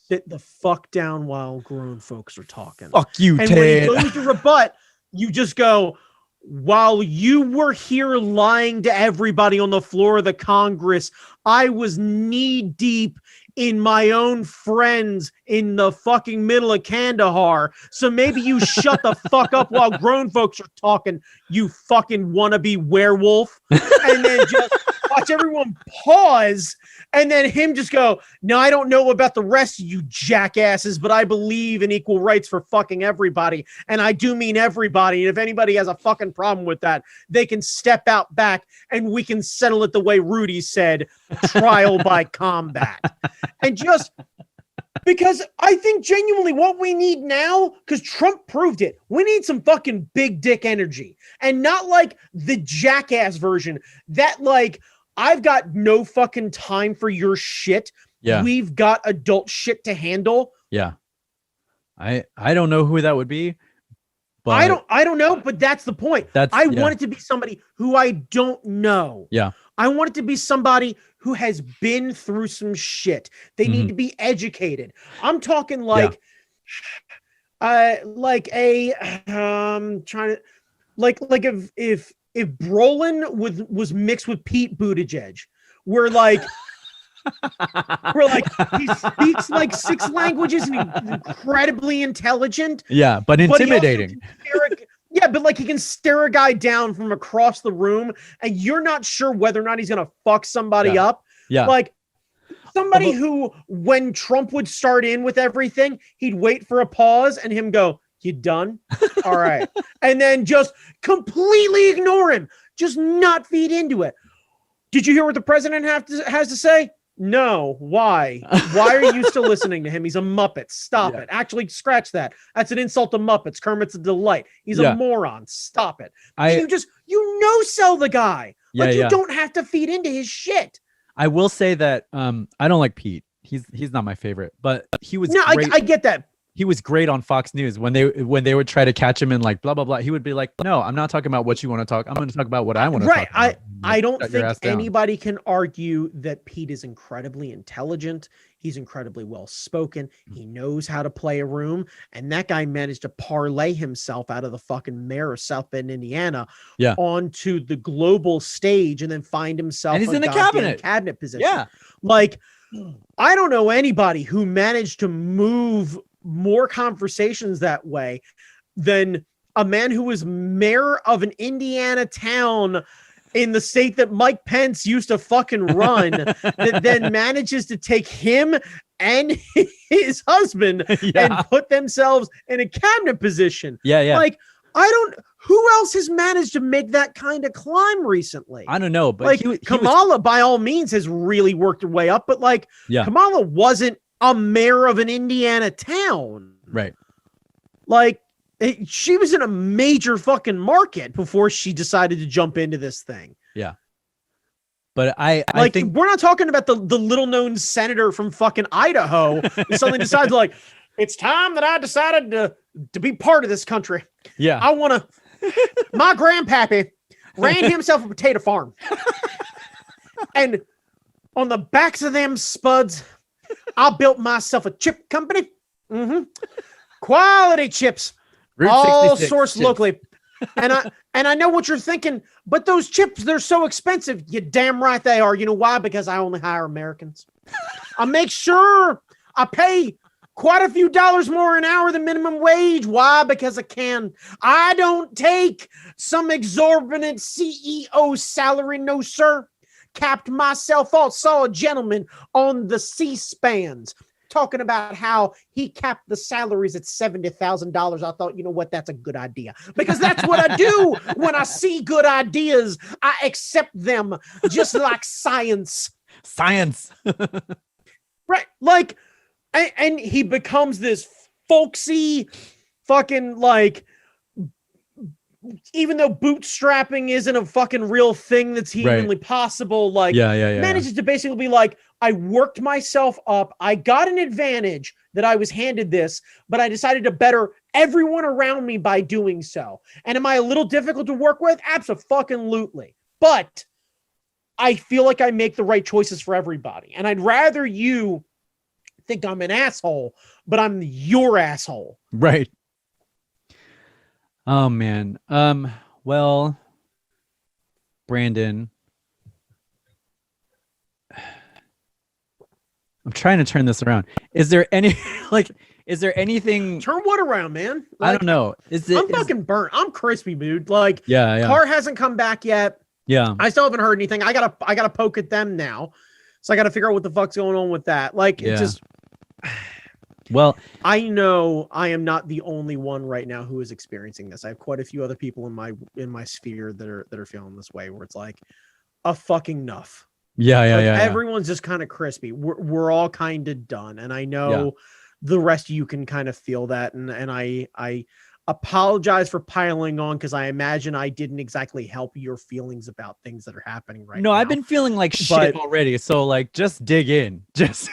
Sit the fuck down while grown folks are talking. Fuck you, and Ted. when he goes to rebut, you just go, "While you were here lying to everybody on the floor of the Congress, I was knee deep in my own friends in the fucking middle of Kandahar. So maybe you shut the fuck up while grown folks are talking, you fucking wannabe werewolf." And then just watch everyone pause and then him just go, "No, I don't know about the rest of you jackasses, but I believe in equal rights for fucking everybody. And I do mean everybody. And if anybody has a fucking problem with that, they can step out back and we can settle it the way Rudy said, trial by combat." And just because I think genuinely what we need now, because Trump proved it, we need some fucking big dick energy, and not like the jackass version that like, "I've got no fucking time for your shit. Yeah. We've got adult shit to handle." Yeah. I don't know who that would be. But I don't know, but that's the point. I want it to be somebody who I don't know. Yeah. I want it to be somebody who has been through some shit. They need to be educated. I'm talking like, like a trying to like if Brolin was mixed with Pete Buttigieg, where like he speaks like 6 languages and he's incredibly intelligent. Yeah, but intimidating. But like he can stare a guy down from across the room and you're not sure whether or not he's gonna fuck somebody up. Yeah. Like somebody who, when Trump would start in with everything, he'd wait for a pause and him go, "You done? All right." And then just completely ignore him. Just not feed into it. "Did you hear what the president has to say?" "No." "Why? Why are you still listening to him? He's a Muppet. Stop it." "Actually, scratch that. That's an insult to Muppets. Kermit's a delight. He's a moron. Stop it." Sell the guy. Like you don't have to feed into his shit. I will say that I don't like Pete. He's not my favorite, but he was great. I get that. He was great on Fox News when they would try to catch him in like blah blah blah. He would be like, "No, I'm not talking about what you want to talk. I'm going to talk about what I want to talk about." I don't think anybody can argue that Pete is incredibly intelligent. He's incredibly well spoken. He knows how to play a room, and that guy managed to parlay himself out of the fucking mayor of South Bend, Indiana, onto the global stage, and then find himself and he's in the cabinet position. Yeah, like I don't know anybody who managed to move more conversations that way than a man who was mayor of an Indiana town in the state that Mike Pence used to fucking run, that then manages to take him and his husband and put themselves in a cabinet position. Yeah. Like, who else has managed to make that kind of climb recently? I don't know, but like Kamala, by all means, has really worked her way up, but like Kamala wasn't a mayor of an Indiana town. Right. Like, she was in a major fucking market before she decided to jump into this thing. Yeah. But I think we're not talking about the little known senator from fucking Idaho who suddenly decides like, it's time that I decided to be part of this country. Yeah. I want to, my grandpappy ran himself a potato farm. And on the backs of them spuds, I built myself a chip company. Mm-hmm. Quality chips. Route all 66 sourced chips. locally. And I know what you're thinking, but those chips, they're so expensive. You damn right they are. You know why? Because I only hire Americans. I make sure I pay quite a few dollars more an hour than minimum wage. Why? Because I can. I don't take some exorbitant CEO salary. No, sir. Capped myself out. Saw a gentleman on the C-SPANs talking about how he capped the salaries at $70,000. I thought, you know what? That's a good idea, because that's what I do when I see good ideas. I accept them just like science. Science. Right. Like, and he becomes this folksy fucking, like, even though bootstrapping isn't a fucking real thing that's humanly possible, like, manages to basically be like, I worked myself up. I got an advantage that I was handed this, but I decided to better everyone around me by doing so. And am I a little difficult to work with? Abso-fucking-lutely. But I feel like I make the right choices for everybody. And I'd rather you think I'm an asshole, but I'm your asshole. Right. Oh man. Well, Brandon, I'm trying to turn this around. Is there anything? Turn what around, man? Like, I don't know. I'm fucking burnt. I'm crispy, dude. Like, yeah. Car hasn't come back yet. Yeah. I still haven't heard anything. I gotta poke at them now. So I gotta figure out what the fuck's going on with that. Like, it just. Well, I know I am not the only one right now who is experiencing this. I have quite a few other people in my sphere that are feeling this way, where it's like a fucking enough. Yeah. Everyone's just kind of crispy. We're all kind of done, and I know the rest of you can kind of feel that. And I apologize for piling on, because I imagine I didn't exactly help your feelings about things that are happening right now. No, I've been feeling like shit already. So like, just dig in. Just.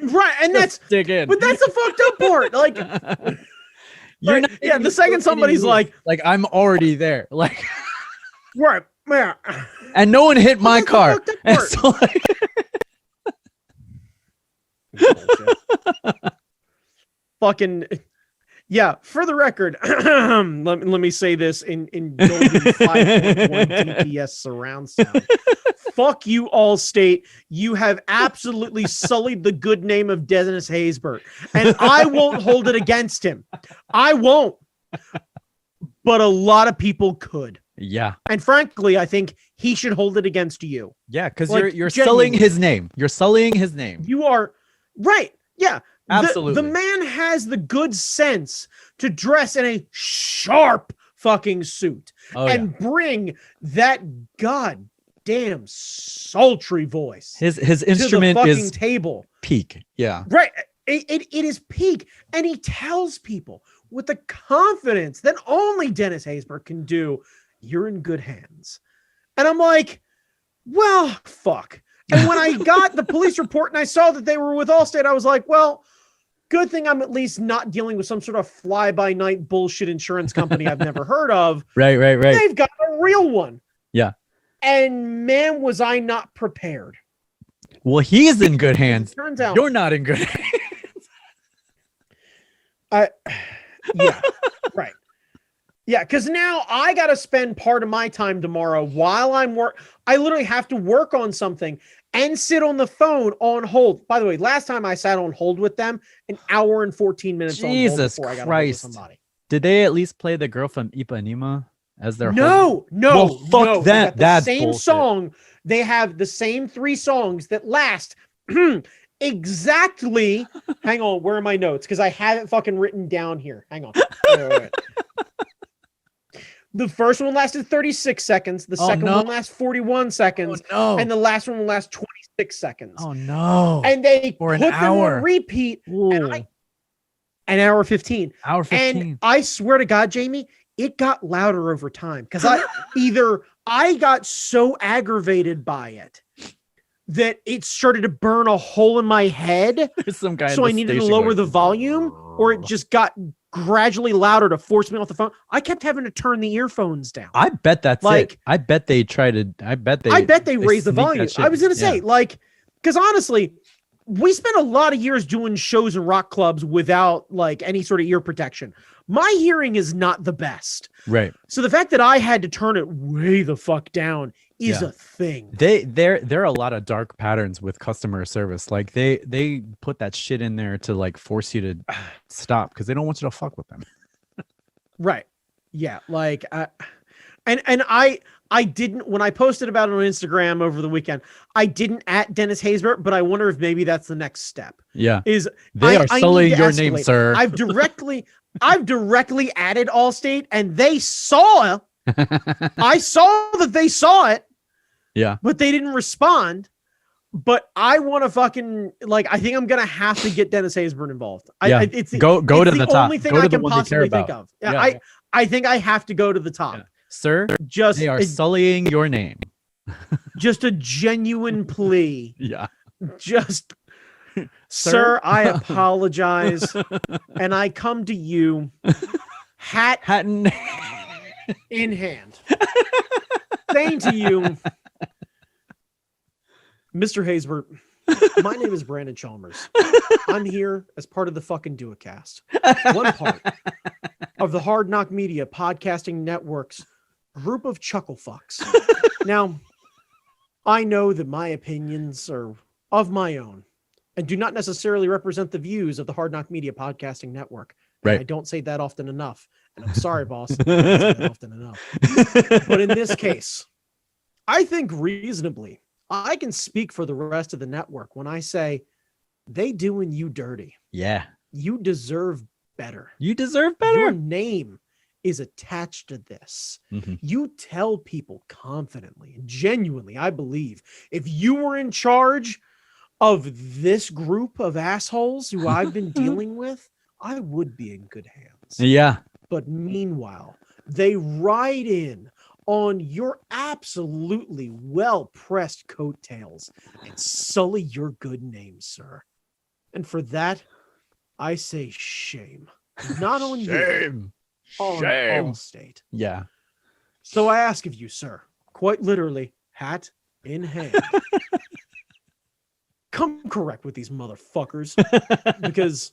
Right, and that's dig in. But that's the fucked up part. Like, you're not. Yeah, the second somebody's like, I'm already there. Like, right, yeah. And no one hit my car. And so, like, fucking. Yeah, for the record, let me say this in Dolby 5.1 DPS surround sound. Fuck you, Allstate. You have absolutely sullied the good name of Dennis Haysbert, and I won't hold it against him. I won't. But a lot of people could. Yeah. And frankly, I think he should hold it against you. Yeah, because you're sullying his name. You're sullying his name. You are right. Yeah. Absolutely. The man has the good sense to dress in a sharp fucking suit and bring that goddamn sultry voice. His instrument to the fucking is table. Peak. Yeah. Right. It is peak. And he tells people with the confidence that only Dennis Haysbert can do, you're in good hands. And I'm like, well, fuck. And when I got the police report and I saw that they were with Allstate, I was like, well, good thing I'm at least not dealing with some sort of fly-by-night bullshit insurance company I've never heard of. Right. They've got a real one. Yeah. And man, was I not prepared. Well, he's in good hands. Turns out you're not in good hands. Yeah, right. Yeah, because now I got to spend part of my time tomorrow while I'm I literally have to work on something. and sit on the phone on hold. By the way, last time I sat on hold with them, an hour and 14 minutes on hold Jesus before I got a hold of Christ. somebody. Did they at least play the girl from Ipanema as their No. Well, fuck They that. got the That's same bullshit. song. They have the same 3 songs that last exactly. Hang on, where are my notes? Because I have it fucking written down here. Hang on. Wait. The first one lasted 36 seconds. The second one lasts 41 seconds. Oh, no. And the last one will last 26 seconds. Oh, no. And they For put an them hour. on repeat. Ooh. An hour 15. Hour 15. And I swear to God, Jamie, it got louder over time. Because I got so aggravated by it that it started to burn a hole in my head. There's some guy So I needed to lower the volume, or it just got gradually louder to force me off the phone. I kept having to turn the earphones down. I bet that's like, it. I bet they raised the volume. I was going to say, because honestly, we spent a lot of years doing shows in rock clubs without like any sort of ear protection. My hearing is not the best. Right. So the fact that I had to turn it way the fuck down is a thing. There are a lot of dark patterns with customer service. Like they put that shit in there to like force you to stop because they don't want you to fuck with them. Right. Yeah. Like, and I didn't, when I posted about it on Instagram over the weekend, I didn't at Dennis Haysbert, but I wonder if maybe that's the next step. Yeah. Is they are sullying your name, escalate. sir. I've directly added Allstate, and they saw I saw that they saw it. Yeah. But they didn't respond. But I want to fucking, like, I think I'm going to have to get Dennis Haysbert involved. It's go to the top. Only thing go to I the can one you care possibly think about. of. Yeah. I think I have to go to the top. Yeah. Sir, just they are sullying your name. Just a genuine plea. Yeah. Just, sir, I apologize. And I come to you, hat in hand, saying to you, Mr. Haysbert, my name is Brandon Chalmers. I'm here as part of the fucking Do-It-Cast. One part of the Hard Knock Media podcasting network's group of chuckle fucks. Now, I know that my opinions are of my own and do not necessarily represent the views of the Hard Knock Media podcasting network. And right. I don't say that often enough. And I'm sorry, boss. I don't say that often enough. But in this case, I think reasonably, I can speak for the rest of the network when I say they doing you dirty. Yeah. You deserve better. You deserve better. Your name is attached to this. Mm-hmm. You tell people confidently and genuinely, I believe, if you were in charge of this group of assholes who I've been dealing with, I would be in good hands. Yeah. But meanwhile, they ride in on your absolutely well-pressed coattails and sully your good name, sir. And for that, I say shame. Not on you, on Allstate. Yeah. So I ask of you, sir, quite literally, hat in hand, come correct with these motherfuckers, because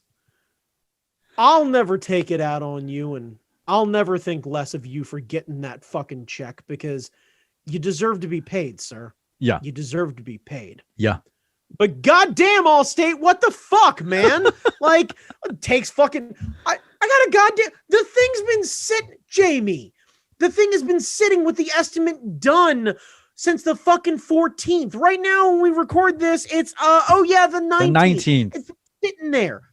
I'll never take it out on you, and I'll never think less of you for getting that fucking check, because you deserve to be paid, sir. Yeah. You deserve to be paid. Yeah. But goddamn, Allstate, what the fuck, man? Like, it takes fucking... I got a goddamn... The thing's been sitting... Jamie, the thing has been sitting with the estimate done since the fucking 14th. Right now, when we record this, it's, the 19th. The 19th. It's sitting there.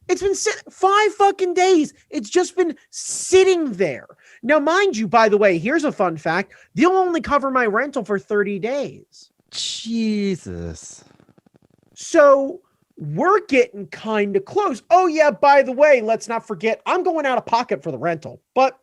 It's been 5 fucking days. It's just been sitting there. Now, mind you, by the way, here's a fun fact. They'll only cover my rental for 30 days. Jesus. So we're getting kind of close. Oh, yeah, by the way, let's not forget, I'm going out of pocket for the rental. But,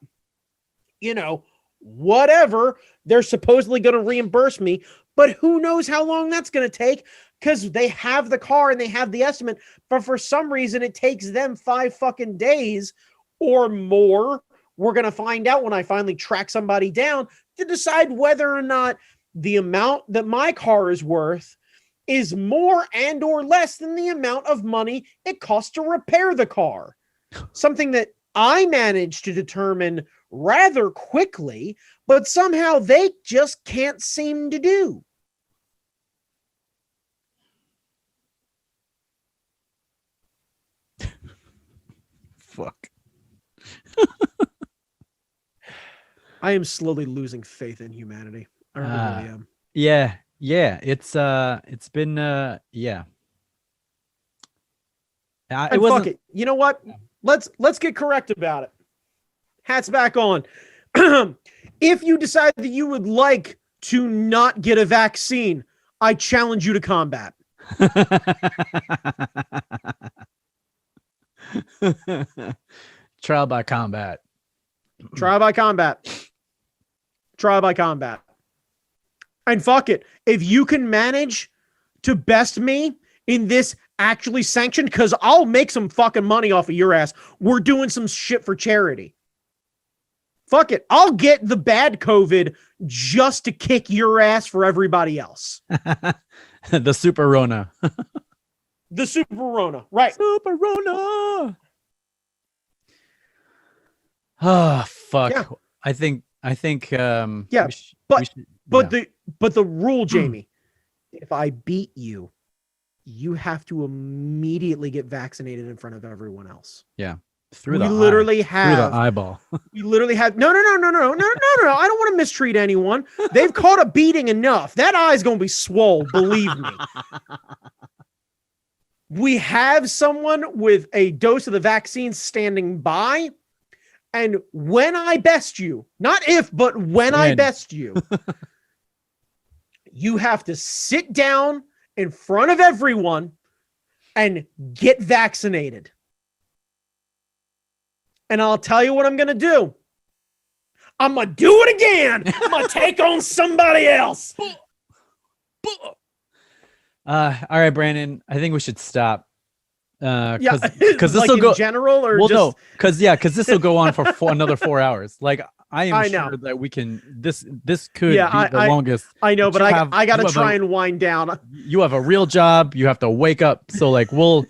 you know, whatever. They're supposedly going to reimburse me. But who knows how long that's going to take, because they have the car and they have the estimate. But for some reason, it takes them 5 fucking days or more. We're going to find out when I finally track somebody down to decide whether or not the amount that my car is worth is more and or less than the amount of money it costs to repair the car. Something that I managed to determine rather quickly, but somehow they just can't seem to do. fuck. I am slowly losing faith in humanity. I really am. Yeah. It's been yeah. It And wasn't. fuck it. You know what? Let's get correct about it. Hats back on. If you decide that you would like to not get a vaccine, I challenge you to combat. Trial by combat. Trial by combat. Trial by combat. And fuck it. If you can manage to best me in this actually sanctioned, because I'll make some fucking money off of your ass. We're doing some shit for charity. Fuck it. I'll get the bad COVID just to kick your ass for everybody else. The Super Rona. The Super Rona. Right. Super Rona. Oh, fuck. Yeah. I think Yeah, but the rule, Jamie, if I beat you, you have to immediately get vaccinated in front of everyone else. Yeah. We literally have through the eyeball. We literally have no. I don't want to mistreat anyone. They've caught a beating enough. That eye's gonna be swole, believe me. We have someone with a dose of the vaccine standing by. And when I best you, not if, but when I best you, you have to sit down in front of everyone and get vaccinated. And I'll tell you what I'm going to do. I'm going to do it again. I'm going to take on somebody else. All right, Brandon, I think we should stop. Because this like will go in general, or well, just... no, because this will go on for another 4 hours. Like I am sure that we can. This could be the longest. I know, but I got to try and wind down. You have a real job. You have to wake up. So like we'll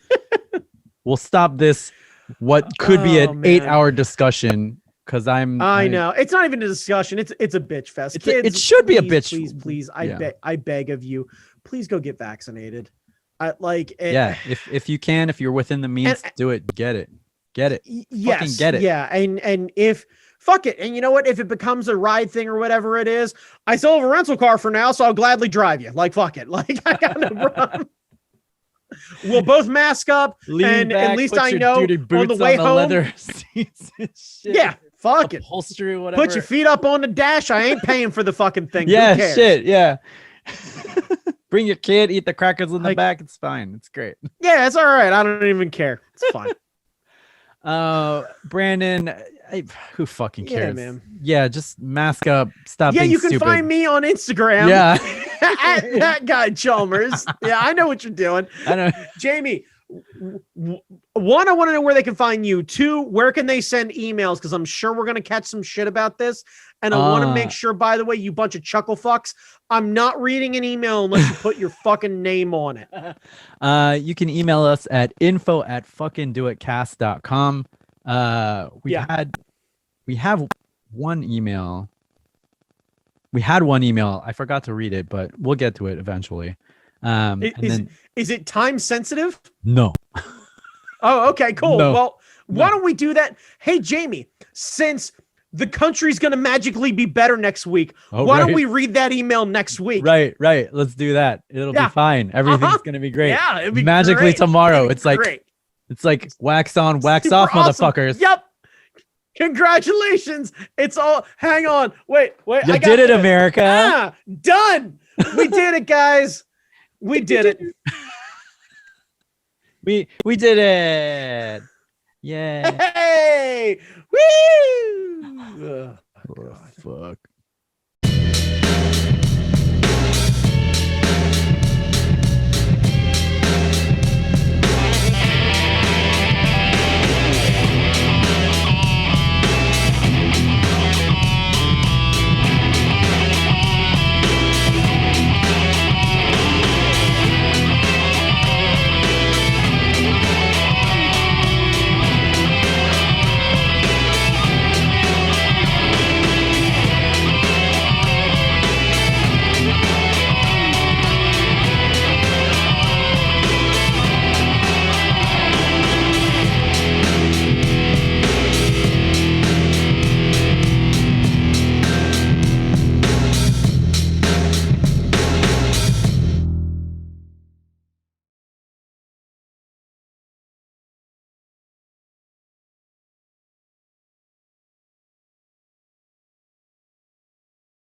stop this. What could be an 8-hour discussion? Because I know it's not even a discussion. It's a bitch fest. Kids, it should be a bitch. Please. I beg of you. Please go get vaccinated. If you can, if you're within the means, do it. Get it. Yes. Fucking get it. Yeah. And if fuck it. And you know what? If it becomes a ride thing or whatever it is, I still have a rental car for now, so I'll gladly drive you. Like, fuck it. Like, I got no problem. We'll both mask up, and at least I know on the way home. Leather seats and shit. Yeah, fuck it. Upholstery, whatever. Put your feet up on the dash. I ain't paying for the fucking thing. Yeah, shit. Yeah. Bring your kid. Eat the crackers in the back. It's fine. It's great. Yeah, it's all right. I don't even care. It's fine. Brandon, who fucking cares? Yeah, man. Yeah, just mask up. Stop being stupid. You can find me on Instagram. Yeah. At that guy Chalmers. Yeah, I know what you're doing. I know. Jamie, one, I want to know where they can find you. Two, where can they send emails? Because I'm sure we're going to catch some shit about this. And I want to make sure, by the way, you bunch of chuckle fucks, I'm not reading an email unless you put your fucking name on it. You can email us at info@fuckingdoitcast.com. We have one email. We had one email. I forgot to read it, but we'll get to it eventually. Is it time sensitive? No. Oh, okay, cool. No. Well, why don't we do that? Hey, Jamie, since the country's going to magically be better next week, why don't we read that email next week? Right. Let's do that. It'll be fine. Everything's going to be great. Yeah, it'll be magically great. tomorrow. It's like wax on, wax off, awesome. motherfuckers. Yep. Congratulations. It's all, hang on. Wait. You did it, America. Done. We did it, guys. We did it. We did it. Yeah. Hey. Woo. Oh, fuck.